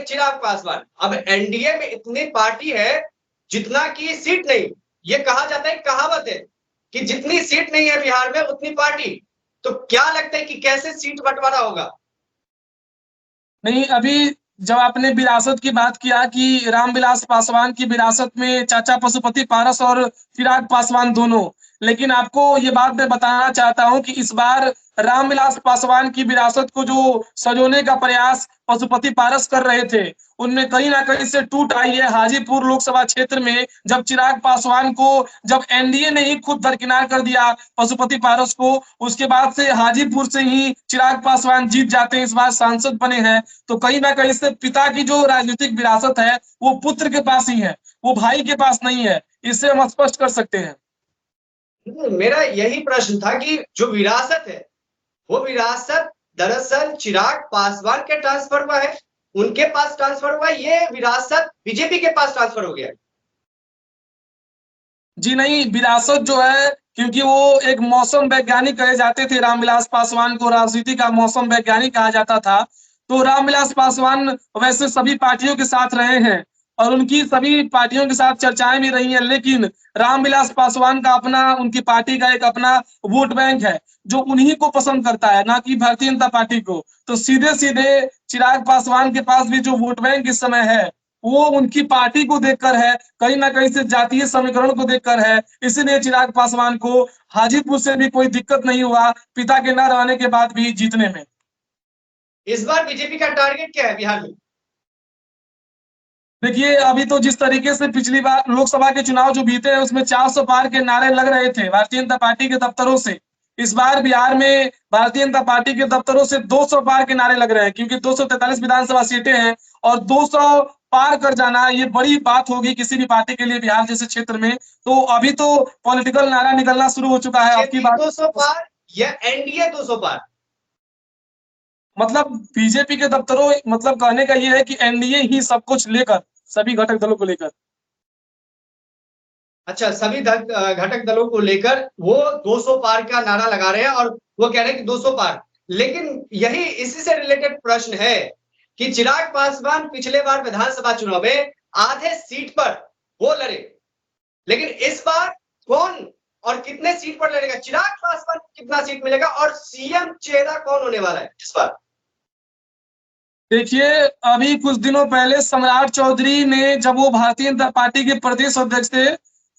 चिराग पासवान। अब एनडीए में इतनी पार्टी है जितना की सीट नहीं। ये कहा जाता है, कहावत है कि जितनी सीट नहीं है बिहार में उतनी पार्टी। तो क्या लगता है कि कैसे सीट बंटवारा होगा? नहीं, अभी जब आपने विरासत की बात किया कि रामविलास पासवान की विरासत में चाचा पशुपति पारस और चिराग पासवान दोनों, लेकिन आपको ये बात मैं बताना चाहता हूं कि इस बार रामविलास पासवान की विरासत को जो सजोने का प्रयास पशुपति पारस कर रहे थे, उनमें कहीं ना कहीं से टूट आई है। हाजीपुर लोकसभा क्षेत्र में जब चिराग पासवान को, जब एनडीए ने ही खुद दरकिनार कर दिया पशुपति पारस को, उसके बाद से हाजीपुर से ही चिराग पासवान जीत जाते हैं, इस बार सांसद बने हैं। तो कहीं ना कहीं से पिता की जो राजनीतिक विरासत है वो पुत्र के पास ही है, वो भाई के पास नहीं है। इससे हम स्पष्ट कर सकते हैं। मेरा यही प्रश्न था कि जो विरासत है वो विरासत दरअसल चिराग पासवान के ट्रांसफर हुआ है, उनके पास ट्रांसफर हुआ है, ये विरासत बीजेपी के पास ट्रांसफर हो गया है। जी नहीं, विरासत जो है, क्योंकि वो एक मौसम वैज्ञानिक कहे जाते थे, रामविलास पासवान को राजनीति का मौसम वैज्ञानिक कहा जाता था। तो रामविलास पासवान वैसे सभी पार्टियों के साथ रहे हैं और उनकी सभी पार्टियों के साथ चर्चाएं भी रही हैं, लेकिन रामविलास पासवान का अपना, उनकी पार्टी का एक अपना वोट बैंक है जो उन्हीं को पसंद करता है, ना कि भारतीय जनता पार्टी को। तो सीधे सीधे चिराग पासवान के पास भी जो वोट बैंक इस समय है वो उनकी पार्टी को देखकर है, कहीं ना कहीं से जातीय समीकरण को देखकर है। इसीलिए चिराग पासवान को हाजीपुर से भी कोई दिक्कत नहीं हुआ पिता के न रहने के बाद भी जीतने में। इस बार बीजेपी का टारगेट क्या है बिहार में? देखिए, अभी तो जिस तरीके से पिछली बार लोकसभा के चुनाव जो बीते हैं उसमें 400 पार के नारे लग रहे थे भारतीय जनता पार्टी के दफ्तरों से, इस बार बिहार में भारतीय जनता पार्टी के दफ्तरों से 200 पार के नारे लग रहे हैं, क्योंकि 243 विधानसभा सीटें हैं और 200 पार कर जाना ये बड़ी बात होगी किसी भी पार्टी के लिए बिहार जैसे क्षेत्र में। तो अभी तो पॉलिटिकल नारा निकलना शुरू हो चुका है आपकी बीजेपी बात। 200 पार या एनडीए 200 पार? मतलब बीजेपी के दफ्तरों, मतलब कहने का ये है कि एनडीए ही सब कुछ लेकर, सभी घटक दलों को लेकर। अच्छा, सभी घटक दलों को लेकर वो 200 पार का नारा लगा रहे हैं और वो कह रहे हैं कि 200 पार। लेकिन यही इसी से रिलेटेड प्रश्न है कि चिराग पासवान पिछले बार विधानसभा चुनाव में आधे सीट पर वो लड़े, लेकिन इस बार कौन और कितने सीट पर लड़ेगा? चिराग पासवान को कितना सीट मिलेगा और सीएम चेहरा कौन होने वाला है इस बार? देखिए, अभी कुछ दिनों पहले सम्राट चौधरी ने, जब वो भारतीय जनता पार्टी के प्रदेश अध्यक्ष थे,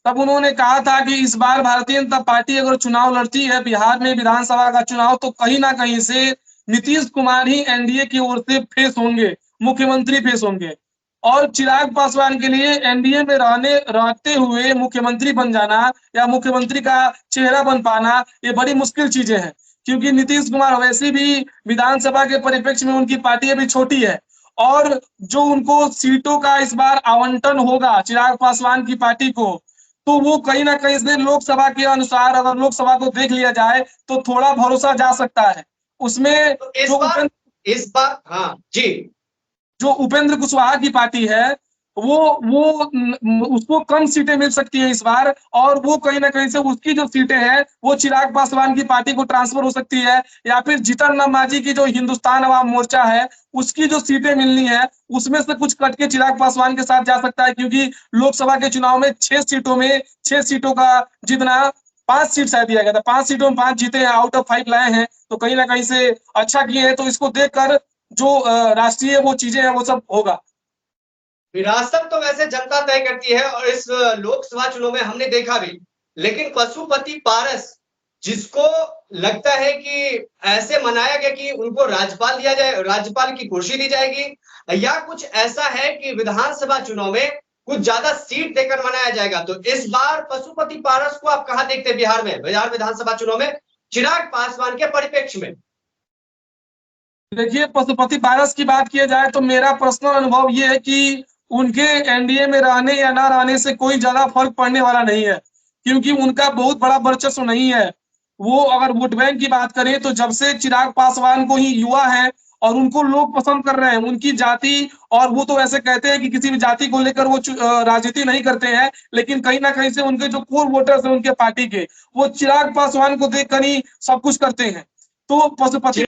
तब उन्होंने कहा था कि इस बार भारतीय जनता पार्टी अगर चुनाव लड़ती है बिहार में विधानसभा का चुनाव, तो कहीं ना कहीं से नीतीश कुमार ही एनडीए की ओर से फेस होंगे, मुख्यमंत्री फेस होंगे। और चिराग पासवान के लिए एनडीए में रहते हुए मुख्यमंत्री बन जाना या मुख्यमंत्री का चेहरा बन पाना ये बड़ी मुश्किल चीजें हैं, क्योंकि नीतीश कुमार वैसे भी विधानसभा के परिप्रेक्ष्य में उनकी पार्टी अभी छोटी है। और जो उनको सीटों का इस बार आवंटन होगा चिराग पासवान की पार्टी को, तो वो कहीं ना कहीं से लोकसभा के अनुसार, अगर लोकसभा को देख लिया जाए तो थोड़ा भरोसा जा सकता है उसमें। तो जो इस बार हाँ जी। जो उपेंद्र कुशवाहा की पार्टी है वो उसको कम सीटें मिल सकती है इस बार, और वो कहीं ना कहीं से उसकी जो सीटें हैं वो चिराग पासवान की पार्टी को ट्रांसफर हो सकती है, या फिर जीतन राम मांझी की जो हिंदुस्तान अवाम मोर्चा है उसकी जो सीटें मिलनी है उसमें से कुछ कट के चिराग पासवान के साथ जा सकता है, क्योंकि लोकसभा के चुनाव में 6 सीटों का जीतना, 5 सीट शायद दिया गया था, 5 सीटों में 5 जीते हैं, आउट ऑफ 5 लाए हैं। तो कहीं ना कहीं से अच्छा किए हैं, तो इसको देखकर जो राष्ट्रीय वो चीजें हैं वो सब होगा। विरासत तो वैसे जनता तय करती है और इस लोकसभा चुनाव में हमने देखा भी। लेकिन पशुपति पारस, जिसको लगता है कि ऐसे मनाया गया कि उनको राज्यपाल दिया जाए, राज्यपाल की कुर्सी दी जाएगी, या कुछ ऐसा है कि विधानसभा चुनाव में कुछ ज्यादा सीट देकर मनाया जाएगा। तो इस बार पशुपति पारस को आप कहां देखते हैं बिहार में, बिहार विधानसभा चुनाव में चिराग पासवान के परिप्रेक्ष्य में? देखिए, पशुपति पारस की बात किया जाए तो मेरा पर्सनल अनुभव ये है कि उनके एनडीए में रहने या ना रहने से कोई ज्यादा फर्क पड़ने वाला नहीं है, क्योंकि उनका बहुत बड़ा वर्चस्व नहीं है। वो अगर वोट बैंक की बात करें तो जब से चिराग पासवान को ही युवा है और उनको लोग पसंद कर रहे हैं, उनकी जाति, और वो तो ऐसे कहते हैं कि किसी भी जाति को लेकर वो राजनीति नहीं करते हैं, लेकिन कहीं ना कहीं से उनके जो कोर वोटर्स हैं उनके पार्टी के, वो चिराग पासवान को देखकर ही सब कुछ करते हैं। तो पशुपति